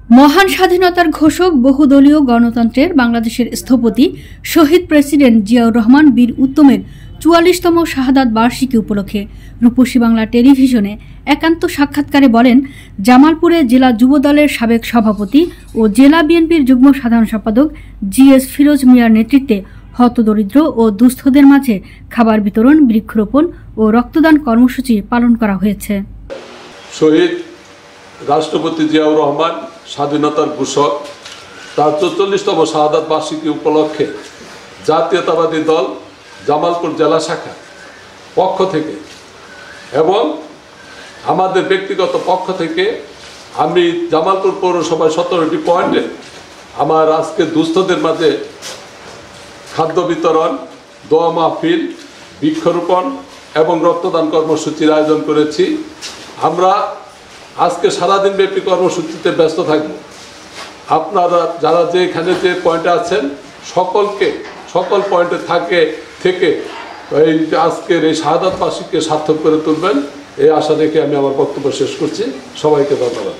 মহান স্বাধীনতার ঘোষক বহুদলীয় গণতন্ত্রের বাংলাদেশের স্থপতি শহীদ প্রেসিডেন্ট জিয়াউর রহমান বীর উত্তমের ৪৪তম শাহাদাত বার্ষিকী উপলক্ষে রূপসী বাংলা টেলিভিশনে একান্ত সাক্ষাৎকারে বলেন, জামালপুরে জেলা যুবদলের সাবেক সভাপতি ও জেলা বিএনপির যুগ্ম সাধারণ সম্পাদক জিএস ফিরোজ মিয়ার নেতৃত্বে হতদরিদ্র ও দুস্থদের মাঝে খাবার বিতরণ, বৃক্ষরোপণ ও রক্তদান কর্মসূচি পালন করা হয়েছে। শহীদ রাষ্ট্রপতি জিয়াউর রহমান স্বাধীনতার ঘোষক তার ৪৪তম শাহাদাত বার্ষিকী উপলক্ষে জাতীয়তাবাদী দল জামালপুর জেলা শাখা পক্ষ থেকে এবং আমাদের ব্যক্তিগত পক্ষ থেকে আমি জামালপুর পৌরসভায় ১৭টি পয়েন্টে আমার আজকে দুস্থদের মাঝে খাদ্য বিতরণ, দোয়া মাহফিল, বৃক্ষরোপণ এবং রক্তদান কর্মসূচির আয়োজন করেছি। আমরা আজকে সারাদিন ব্যাপী কর্মসূচিতে ব্যস্ত থাকব। আপনারা যারা যেখানে যে পয়েন্টে আছেন সকল পয়েন্টে থেকে এই আজকের এই শাহাদাত বার্ষিকীকে সার্থক করে তুলবেন, এই আশা রেখে আমি আমার বক্তব্য শেষ করছি। সবাইকে ধন্যবাদ।